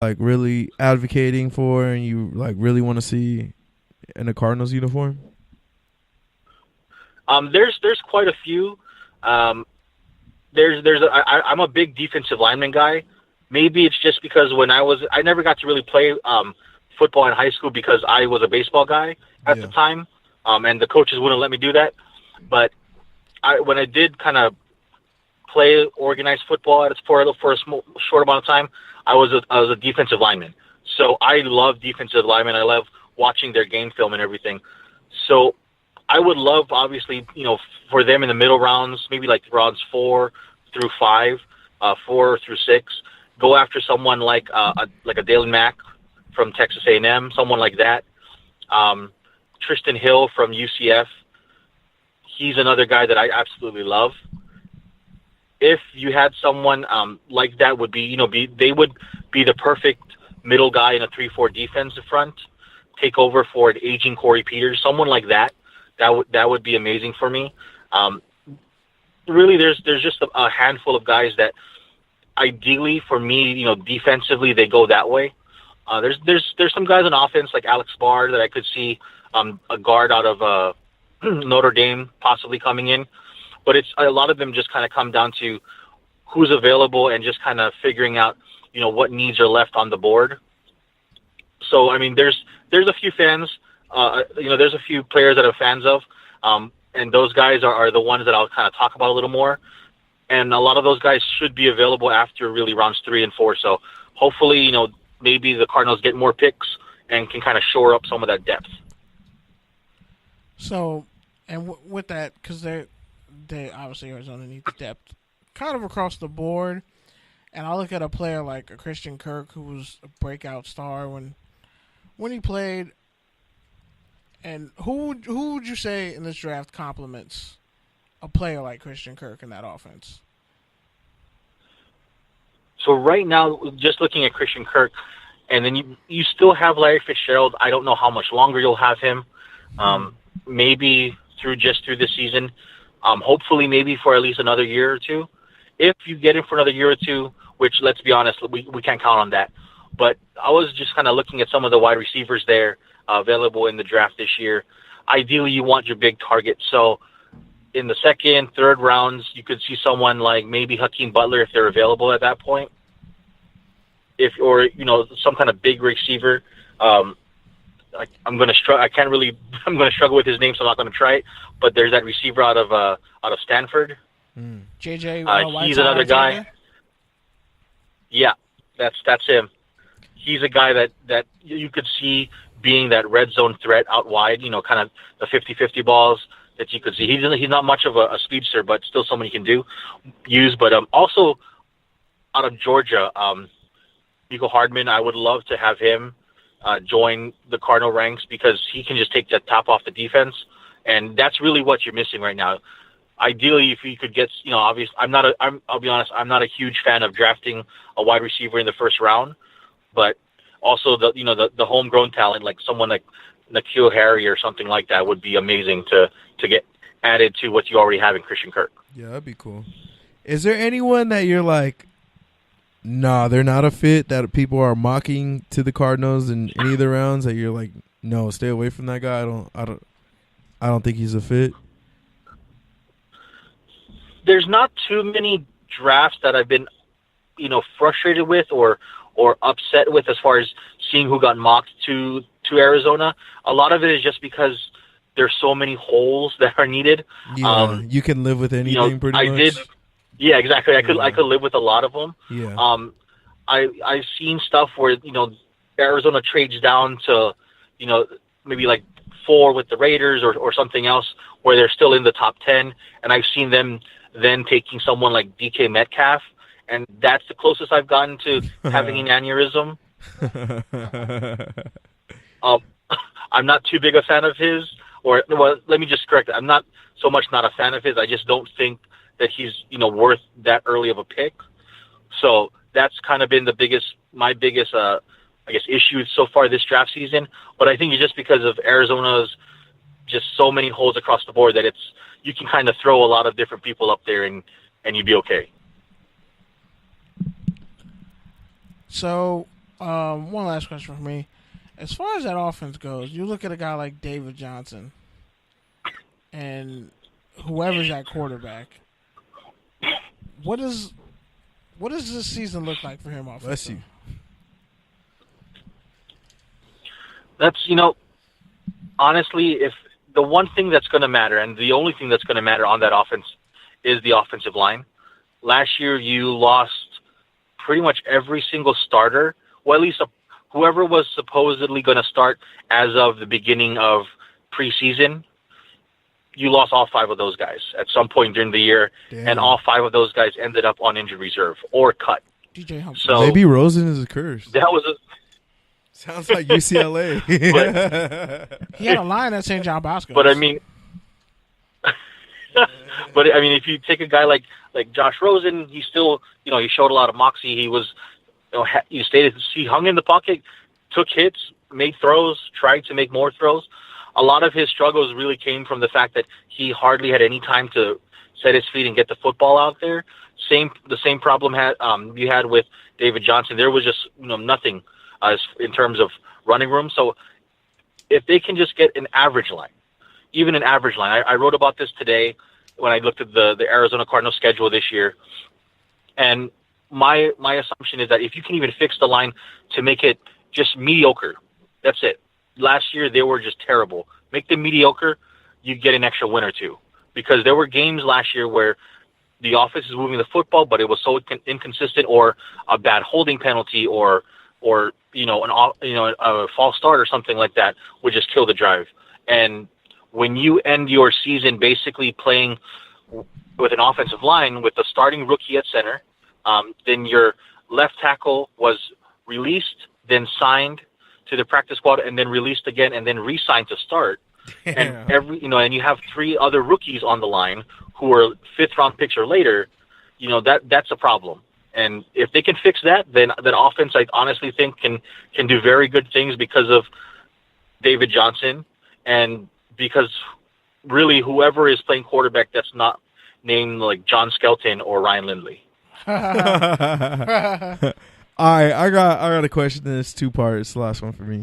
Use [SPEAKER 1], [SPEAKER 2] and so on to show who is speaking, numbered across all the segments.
[SPEAKER 1] like really advocating for and you like really want to see in a Cardinals uniform?
[SPEAKER 2] There's quite a few. Um, I'm a big defensive lineman guy. Maybe it's just because I never got to really play football in high school because I was a baseball guy at the
[SPEAKER 1] Yeah.
[SPEAKER 2] time, and the coaches wouldn't let me do that. But when I did kind of play organized football for a short amount of time, I was a defensive lineman. So I love defensive linemen. I love watching their game film and everything. So I would love, obviously, for them in the middle rounds, maybe like rounds 4 through 5, 4 through 6, go after someone like a Dalen Mack from Texas A&M, someone like that. Tristan Hill from UCF. He's another guy that I absolutely love. If you had someone like that, they would be the perfect middle guy in a 3-4 defensive front, take over for an aging Corey Peters, someone like that. That would be amazing for me. Really, there's just a handful of guys that ideally for me, defensively they go that way. There's some guys on offense like Alex Barr that I could see a guard out of Notre Dame possibly coming in, but it's a lot of them just kind of come down to who's available and just kind of figuring out what needs are left on the board. So I mean, there's a few fans, there's a few players that I'm fans of, and those guys are the ones that I'll kind of talk about a little more. And a lot of those guys should be available after really rounds 3 and 4. So hopefully, maybe the Cardinals get more picks and can kind of shore up some of that depth.
[SPEAKER 3] So, and with that, because they obviously Arizona needs depth, kind of across the board. And I look at a player like a Christian Kirk, who was a breakout star when he played. And who would you say in this draft complements a player like Christian Kirk in that offense?
[SPEAKER 2] So right now, just looking at Christian Kirk, and then you still have Larry Fitzgerald. I don't know how much longer you'll have him. Maybe through this season. Hopefully, maybe for at least another year or two. If you get him for another year or two, which let's be honest, we can't count on that. But I was just kind of looking at some of the wide receivers there available in the draft this year. Ideally, you want your big target. So in the second, third rounds, you could see someone like maybe Hakeem Butler if they're available at that point. Or some kind of big receiver. I'm gonna struggle. I can't really. I'm gonna struggle with his name, so I'm not gonna try it. But there's that receiver out of Stanford.
[SPEAKER 3] JJ.
[SPEAKER 2] He's another guy. Yeah, that's him. He's a guy that you could see being that red zone threat out wide. Kind of the 50-50 balls that you could see. He's not much of a speedster, but still someone you can use. But also out of Georgia, Nico Hardman. I would love to have him join the Cardinal ranks because he can just take the top off the defense, and that's really what you're missing right now. Ideally, if you could get, obviously, I'll be honest, I'm not a huge fan of drafting a wide receiver in the first round, but also the homegrown talent, like someone like N'Keal Harry or something like that, would be amazing to get added to what you already have in Christian Kirk.
[SPEAKER 1] Yeah, that'd be cool. Is there anyone that you're like, nah, they're not a fit, that people are mocking to the Cardinals in any of the rounds that you're like, no, stay away from that guy? I don't think he's a fit.
[SPEAKER 2] There's not too many drafts that I've been, frustrated with or upset with as far as seeing who got mocked to Arizona. A lot of it is just because there's so many holes that are needed.
[SPEAKER 1] Yeah, you can live with anything pretty much.
[SPEAKER 2] Yeah, exactly. I could live with a lot of them.
[SPEAKER 1] Yeah.
[SPEAKER 2] I've seen stuff where Arizona trades down to maybe like 4 with the Raiders or something else where they're still in the top 10, and I've seen them then taking someone like DK Metcalf, and that's the closest I've gotten to having an aneurysm. I'm not too big a fan of his, let me just correct it. I'm not so much not a fan of his. I just don't think that he's worth that early of a pick. So that's kind of been my biggest issue so far this draft season. But I think it's just because of Arizona's just so many holes across the board that you can kind of throw a lot of different people up there and you'd be okay.
[SPEAKER 3] So One last question for me. As far as that offense goes, you look at a guy like David Johnson and whoever's at quarterback. What does this season look like for him offensively?
[SPEAKER 2] That's, honestly, if the one thing that's going to matter and the only thing that's going to matter on that offense is the offensive line. Last year, you lost pretty much every single starter, well, at least whoever was supposedly going to start as of the beginning of preseason. You lost all 5 of those guys at some point during the year, and all 5 of those guys ended up on injured reserve or cut.
[SPEAKER 3] DJ Humphrey.
[SPEAKER 2] So
[SPEAKER 1] maybe Rosen is a curse.
[SPEAKER 2] That was
[SPEAKER 1] sounds like UCLA.
[SPEAKER 3] He had a line at St. John Bosco.
[SPEAKER 2] But I mean, if you take a guy like Josh Rosen, he still, he showed a lot of moxie. He was, he hung in the pocket, took hits, made throws, tried to make more throws. A lot of his struggles really came from the fact that he hardly had any time to set his feet and get the football out there. The same problem you had with David Johnson. There was just nothing in terms of running room. So if they can just get an average line, even an average line. I wrote about this today when I looked at the Arizona Cardinals schedule this year, and my assumption is that if you can even fix the line to make it just mediocre, that's it. Last year they were just terrible. Make them mediocre, you get an extra win or two, because there were games last year where the offense is moving the football, but it was so inconsistent, or a bad holding penalty, or a false start or something like that would just kill the drive. And when you end your season basically playing with an offensive line with the starting rookie at center, then your left tackle was released, then signed to the practice squad, and then released again, and then re-signed to start. And and you have 3 other rookies on the line who are 5th-round picks or later. That's a problem. And if they can fix that, then that offense, I honestly think, can do very good things because of David Johnson, and because really whoever is playing quarterback that's not named like John Skelton or Ryan Lindley.
[SPEAKER 1] All right, I got a question. It's 2 parts. The last one for me.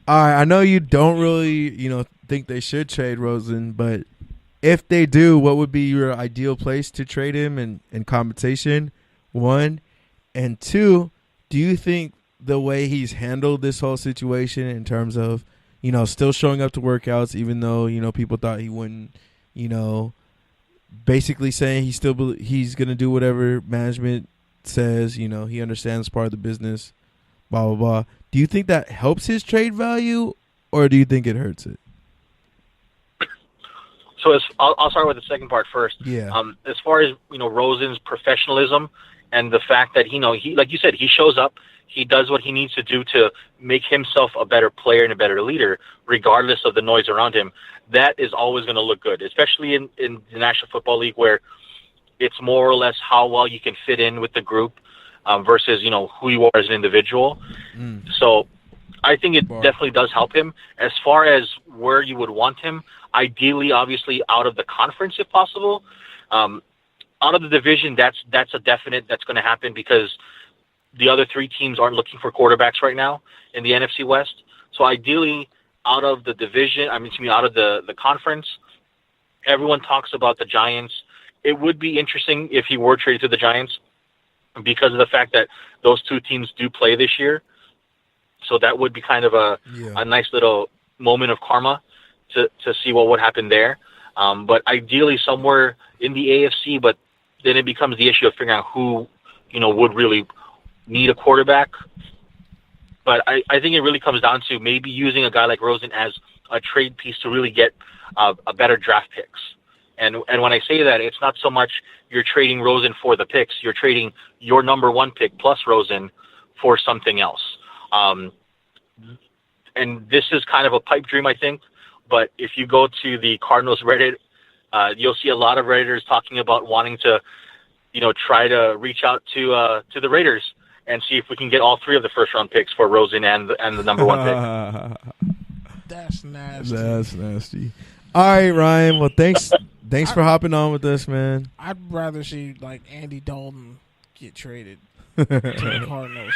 [SPEAKER 1] All right, I know you don't really think they should trade Rosen, but if they do, what would be your ideal place to trade him and compensation? 1, and 2, do you think the way he's handled this whole situation in terms of still showing up to workouts even though people thought he wouldn't, basically saying he's gonna do whatever management says, he understands part of the business, blah blah blah. Do you think that helps his trade value, or do you think it hurts it?
[SPEAKER 2] So I'll start with the second part first.
[SPEAKER 1] Yeah.
[SPEAKER 2] As far as Rosen's professionalism and the fact that he like you said, he shows up, he does what he needs to do to make himself a better player and a better leader, regardless of the noise around him. That is always going to look good, especially in the National Football League, where it's more or less how well you can fit in with the group versus who you are as an individual. So I think it definitely does help him. As far as where you would want him, ideally, obviously, out of the conference if possible. Out of the division, that's a definite that's going to happen, because the other 3 teams aren't looking for quarterbacks right now in the NFC West. So ideally, out of the division, out of the conference, everyone talks about the Giants. It would be interesting if he were traded to the Giants, because of the fact that those 2 teams do play this year. So that would be kind of a nice little moment of karma to see what would happen there. But ideally somewhere in the AFC, but then it becomes the issue of figuring out who, would really need a quarterback. But I think it really comes down to maybe using a guy like Rosen as a trade piece to really get a better draft picks. And when I say that, it's not so much you're trading Rosen for the picks, you're trading your number 1 pick plus Rosen for something else. And this is kind of a pipe dream, I think. But if you go to the Cardinals Reddit, you'll see a lot of Redditors talking about wanting to, try to reach out to the Raiders and see if we can get all 3 of the first-round picks for Rosen and the number 1 pick.
[SPEAKER 3] That's
[SPEAKER 1] nasty. All right, Ryan. Well, thanks for hopping on with us, man.
[SPEAKER 3] I'd rather see like Andy Dalton get traded. to the Cardinals.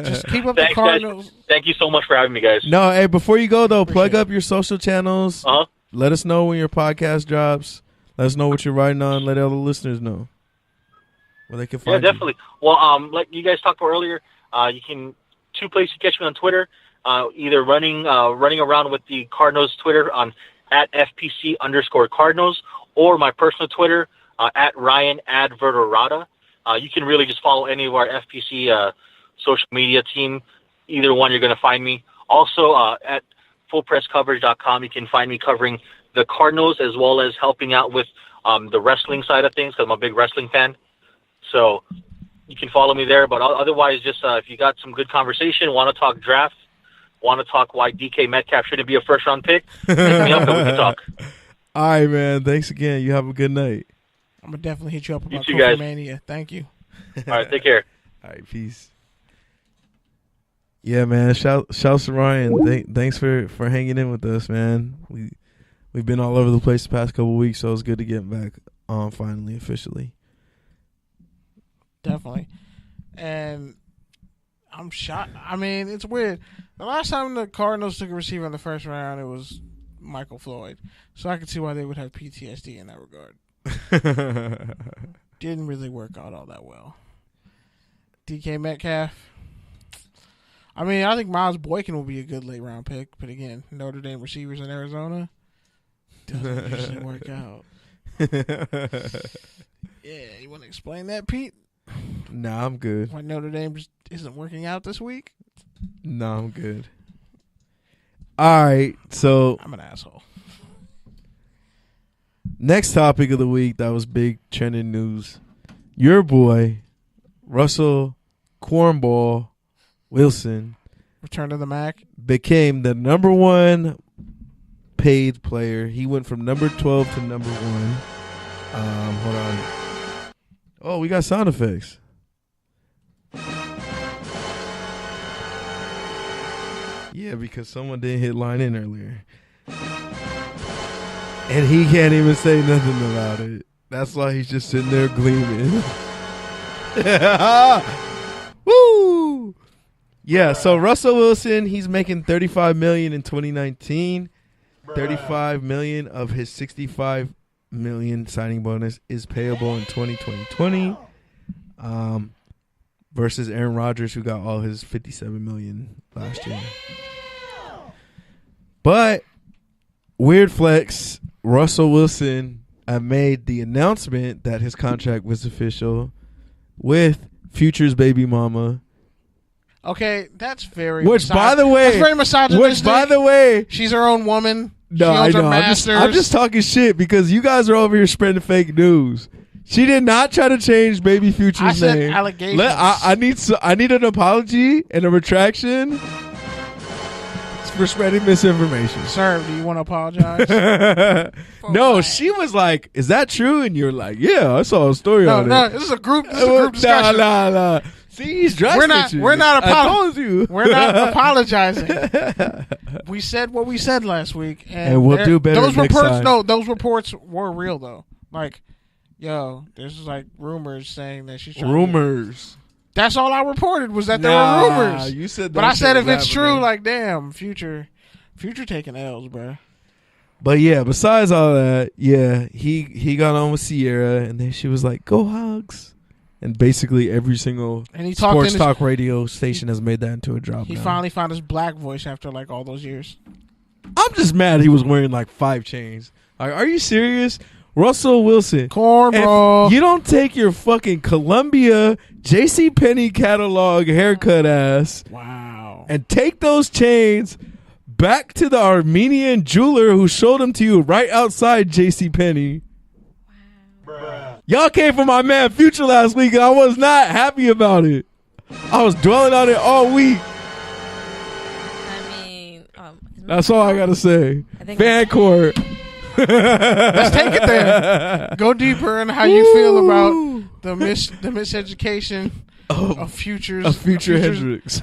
[SPEAKER 3] Just keep up
[SPEAKER 2] Thanks,
[SPEAKER 3] the Cardinals.
[SPEAKER 2] guys. Thank you so much for having me, guys.
[SPEAKER 1] No, hey, before you go though, plug
[SPEAKER 3] Appreciate
[SPEAKER 1] up your social channels.
[SPEAKER 2] Uh-huh.
[SPEAKER 1] Let us know when your podcast drops. Let us know what you're writing on. Let all the listeners know where they can find
[SPEAKER 2] Yeah, definitely. Well, like you guys talked about earlier, you can 2 places to catch me on Twitter. Either running around with the Cardinals Twitter on at @FPC_Cardinals, or my personal Twitter at RyanAdverterata. You can really just follow any of our FPC social media team. Either one, you're going to find me. Also, at fullpresscoverage.com, you can find me covering the Cardinals as well as helping out with the wrestling side of things because I'm a big wrestling fan. So you can follow me there. But otherwise, just if you got some good conversation, want to talk draft, want to talk why DK Metcalf shouldn't be a first-round pick, hit me up and we can talk.
[SPEAKER 1] All right, man. Thanks again. You have a good night.
[SPEAKER 3] I'm going to definitely hit you up about
[SPEAKER 2] too, guys.
[SPEAKER 3] Kofi Mania. Thank you.
[SPEAKER 2] All right, take care.
[SPEAKER 1] All right, peace. Yeah, man. Shouts to Ryan. Thanks for hanging in with us, man. We've been all over the place the past couple of weeks, so it's good to get back on finally, officially.
[SPEAKER 3] Definitely. And I'm shocked. I mean, it's weird. The last time the Cardinals took a receiver in the first round, it was Michael Floyd. So I could see why they would have PTSD in that regard. Didn't really work out all that well. DK Metcalf. I mean, I think Miles Boykin will be a good late round pick, but again, Notre Dame receivers in Arizona doesn't usually work out. Yeah, you want to explain that, Pete?
[SPEAKER 1] Nah, I'm good.
[SPEAKER 3] Why Notre Dame just isn't working out this week?
[SPEAKER 1] Nah, I'm good. All right, so
[SPEAKER 3] I'm an asshole.
[SPEAKER 1] next topic of the week that was big trending news. Your boy, Russell Cornball Wilson,
[SPEAKER 3] Return to the Mac.
[SPEAKER 1] became the number 1 paid player. He went from number 12 to number 1. Hold on. Oh, we got sound effects. Yeah, because someone didn't hit line in earlier. And he can't even say nothing about it. That's why he's just sitting there gleaming. Woo! Yeah, so Russell Wilson, he's making $35 million in 2019. $35 million of his $65 million signing bonus is payable in 2020. Versus Aaron Rodgers, who got all his $57 million last year. But weird flex, Russell Wilson made the announcement that his contract was official with Future's baby mama.
[SPEAKER 3] Okay, that's very.
[SPEAKER 1] Which, by the way,
[SPEAKER 3] that's very misogynistic. She's her own woman.
[SPEAKER 1] No,
[SPEAKER 3] she owns
[SPEAKER 1] I know.
[SPEAKER 3] her masters.
[SPEAKER 1] I'm just talking shit because you guys are over here spreading fake news. She did not try to change baby Future's
[SPEAKER 3] I said
[SPEAKER 1] name.
[SPEAKER 3] allegations.
[SPEAKER 1] I need an apology and a retraction for spreading misinformation.
[SPEAKER 3] Sir, do you want to apologize?
[SPEAKER 1] No, she was like, "Is that true?" And you're like, "Yeah, I saw a story on it."
[SPEAKER 3] No, this is a group discussion.
[SPEAKER 1] Nah. See, he's dressed
[SPEAKER 3] We're not
[SPEAKER 1] I told you.
[SPEAKER 3] We're not apologizing. We said what we said last week,
[SPEAKER 1] and we'll do better
[SPEAKER 3] those
[SPEAKER 1] next
[SPEAKER 3] reports,
[SPEAKER 1] time.
[SPEAKER 3] No, those reports were real though. Like, yo, there's like rumors saying that she's trying
[SPEAKER 1] rumors.
[SPEAKER 3] That's all I reported was that there were rumors.
[SPEAKER 1] You said that,
[SPEAKER 3] but I said if it's true, like, damn, Future taking L's, bro.
[SPEAKER 1] But yeah, besides all that, yeah, he got on with Sierra, and then she was like, "Go Hogs," and basically every single sports talk radio station has made that into a drop.
[SPEAKER 3] He finally found his black voice after like all those years.
[SPEAKER 1] I'm just mad he was wearing like 5 chains. Like, are you serious? Russell Wilson.
[SPEAKER 3] Cornball.
[SPEAKER 1] You don't take your fucking Columbia JCPenney catalog haircut ass.
[SPEAKER 3] Wow.
[SPEAKER 1] And take those chains back to the Armenian jeweler who showed them to you right outside JCPenney. Wow. Y'all came for my man Future last week and I was not happy about it. I was dwelling on it all week.
[SPEAKER 4] I mean,
[SPEAKER 1] that's all I gotta say. Fan court.
[SPEAKER 3] Let's take it there. Go deeper in how you feel about the miseducation of Future
[SPEAKER 1] Hendrix.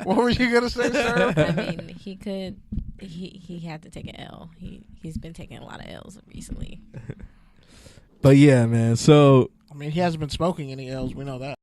[SPEAKER 3] What were you gonna say, sir?
[SPEAKER 4] I mean, he had to take an L. He's been taking a lot of L's recently.
[SPEAKER 1] But yeah, man. So
[SPEAKER 3] I mean, he hasn't been smoking any L's. We know that.